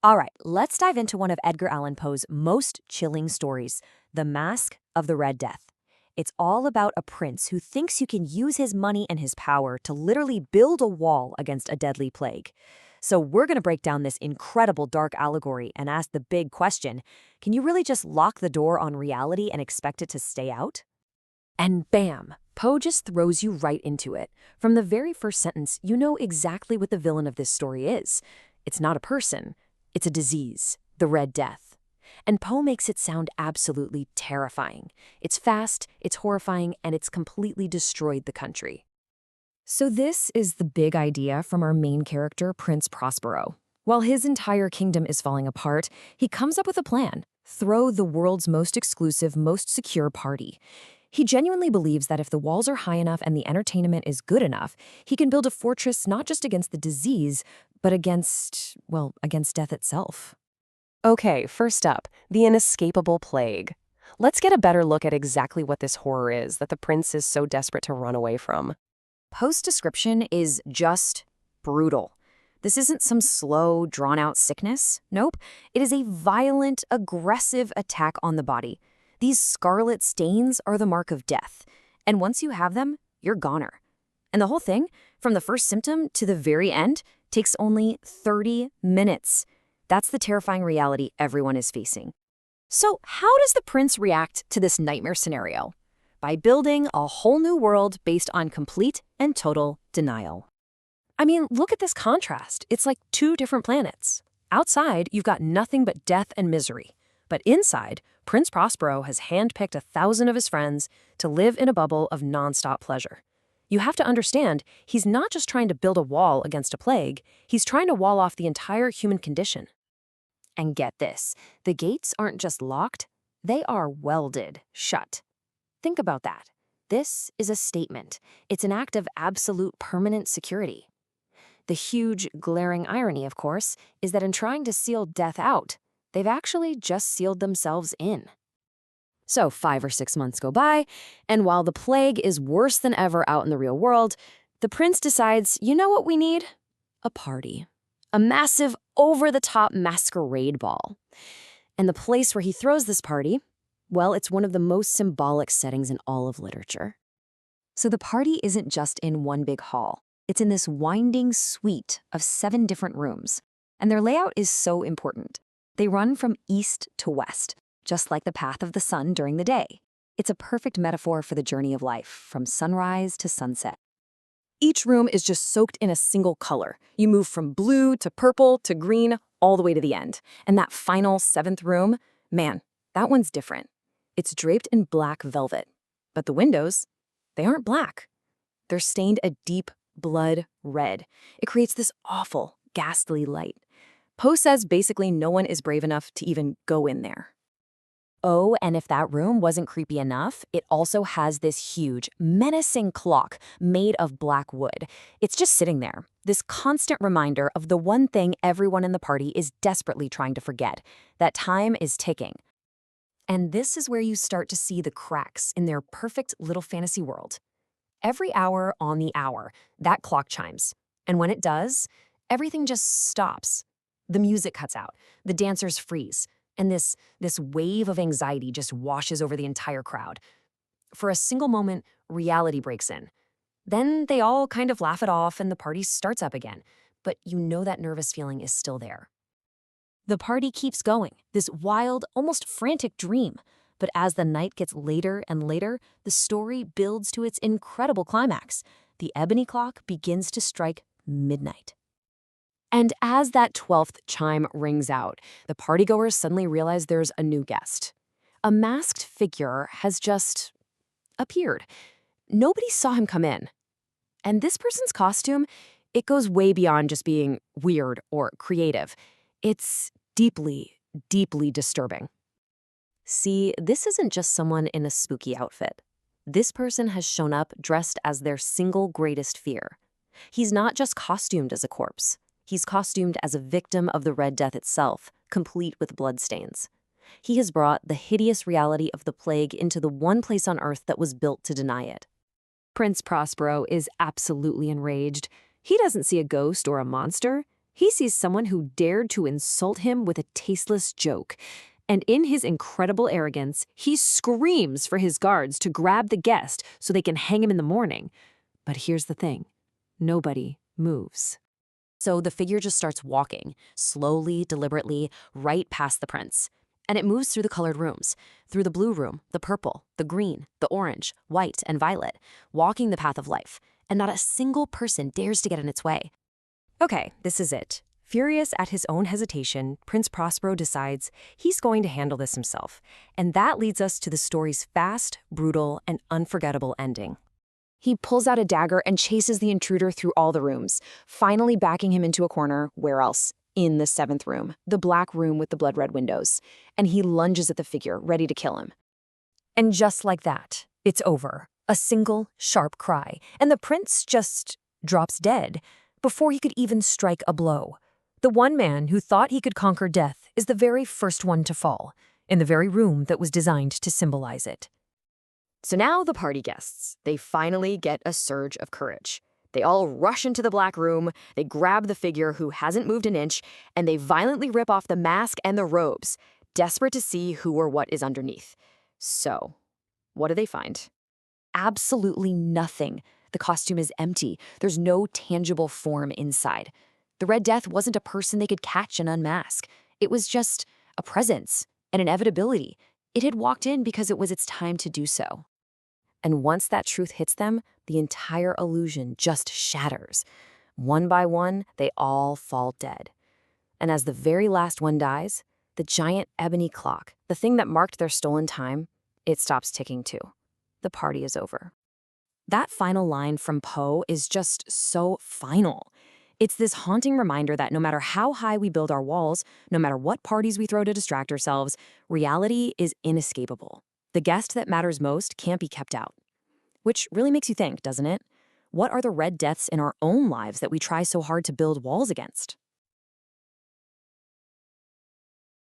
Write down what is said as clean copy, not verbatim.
All right, let's dive into one of Edgar Allan Poe's most chilling stories, The Masque of the Red Death. It's all about a prince who thinks you can use his money and his power to literally build a wall against a deadly plague. So we're going to break down this incredible dark allegory and ask the big question, can you really just lock the door on reality and expect it to stay out? And bam, Poe just throws you right into it. From the very first sentence, you know exactly what the villain of this story is. It's not a person. It's a disease, the Red Death. And Poe makes it sound absolutely terrifying. It's fast, it's horrifying, and it's completely destroyed the country. So this is the big idea from our main character, Prince Prospero. While his entire kingdom is falling apart, he comes up with a plan. Throw the world's most exclusive, most secure party. He genuinely believes that if the walls are high enough and the entertainment is good enough, he can build a fortress not just against the disease, but against death itself. Okay, first up, the inescapable plague. Let's get a better look at exactly what this horror is that the prince is so desperate to run away from. Poe's description is just brutal. This isn't some slow, drawn-out sickness. Nope, it is a violent, aggressive attack on the body. These scarlet stains are the mark of death, and once you have them, you're goner. And the whole thing, from the first symptom to the very end, takes only 30 minutes. That's the terrifying reality everyone is facing. So how does the prince react to this nightmare scenario? By building a whole new world based on complete and total denial. I mean, look at this contrast. It's like two different planets. Outside, you've got nothing but death and misery. But inside, Prince Prospero has handpicked 1,000 of his friends to live in a bubble of nonstop pleasure. You have to understand, he's not just trying to build a wall against a plague, he's trying to wall off the entire human condition. And get this, the gates aren't just locked, they are welded shut. Think about that. This is a statement. It's an act of absolute permanent security. The huge, glaring irony, of course, is that in trying to seal death out, they've actually just sealed themselves in. So 5 or 6 months go by, and while the plague is worse than ever out in the real world, the prince decides, you know what we need? A party. A massive, over-the-top masquerade ball. And the place where he throws this party, well, it's one of the most symbolic settings in all of literature. So the party isn't just in one big hall. It's in this winding suite of 7 different rooms. And their layout is so important. They run from east to west, just like the path of the sun during the day. It's a perfect metaphor for the journey of life, from sunrise to sunset. Each room is just soaked in a single color. You move from blue to purple to green, all the way to the end. And that final 7th room, man, that one's different. It's draped in black velvet. But the windows, they aren't black. They're stained a deep blood red. It creates this awful, ghastly light. Poe says basically no one is brave enough to even go in there. Oh, and if that room wasn't creepy enough, it also has this huge, menacing clock made of black wood. It's just sitting there, this constant reminder of the one thing everyone in the party is desperately trying to forget, that time is ticking. And this is where you start to see the cracks in their perfect little fantasy world. Every hour on the hour, that clock chimes. And when it does, everything just stops. The music cuts out, the dancers freeze, and this wave of anxiety just washes over the entire crowd. For a single moment, reality breaks in. Then they all kind of laugh it off and the party starts up again. But you know that nervous feeling is still there. The party keeps going, this wild, almost frantic dream. But as the night gets later and later, the story builds to its incredible climax. The ebony clock begins to strike midnight. And as that 12th chime rings out, the partygoers suddenly realize there's a new guest. A masked figure has just appeared. Nobody saw him come in. And this person's costume, it goes way beyond just being weird or creative. It's deeply, deeply disturbing. See, this isn't just someone in a spooky outfit. This person has shown up dressed as their single greatest fear. He's not just costumed as a corpse. He's costumed as a victim of the Red Death itself, complete with bloodstains. He has brought the hideous reality of the plague into the one place on Earth that was built to deny it. Prince Prospero is absolutely enraged. He doesn't see a ghost or a monster. He sees someone who dared to insult him with a tasteless joke. And in his incredible arrogance, he screams for his guards to grab the guest so they can hang him in the morning. But here's the thing. Nobody moves. So the figure just starts walking, slowly, deliberately, right past the prince. And it moves through the colored rooms, through the blue room, the purple, the green, the orange, white, and violet, walking the path of life. And not a single person dares to get in its way. Okay, this is it. Furious at his own hesitation, Prince Prospero decides he's going to handle this himself. And that leads us to the story's fast, brutal, and unforgettable ending. He pulls out a dagger and chases the intruder through all the rooms, finally backing him into a corner. Where else? In the 7th room, the black room with the blood-red windows. And he lunges at the figure, ready to kill him. And just like that, it's over. A single, sharp cry, and the prince just drops dead before he could even strike a blow. The one man who thought he could conquer death is the very first one to fall, in the very room that was designed to symbolize it. So now the party guests, they finally get a surge of courage. They all rush into the black room, they grab the figure who hasn't moved an inch, and they violently rip off the mask and the robes, desperate to see who or what is underneath. So, what do they find? Absolutely nothing. The costume is empty. There's no tangible form inside. The Red Death wasn't a person they could catch and unmask. It was just a presence, an inevitability. It had walked in because it was its time to do so. And once that truth hits them, the entire illusion just shatters. One by one, they all fall dead. And as the very last one dies, the giant ebony clock, the thing that marked their stolen time, it stops ticking too. The party is over. That final line from Poe is just so final. It's this haunting reminder that no matter how high we build our walls, no matter what parties we throw to distract ourselves, reality is inescapable. The guest that matters most can't be kept out. Which really makes you think, doesn't it? What are the red deaths in our own lives that we try so hard to build walls against?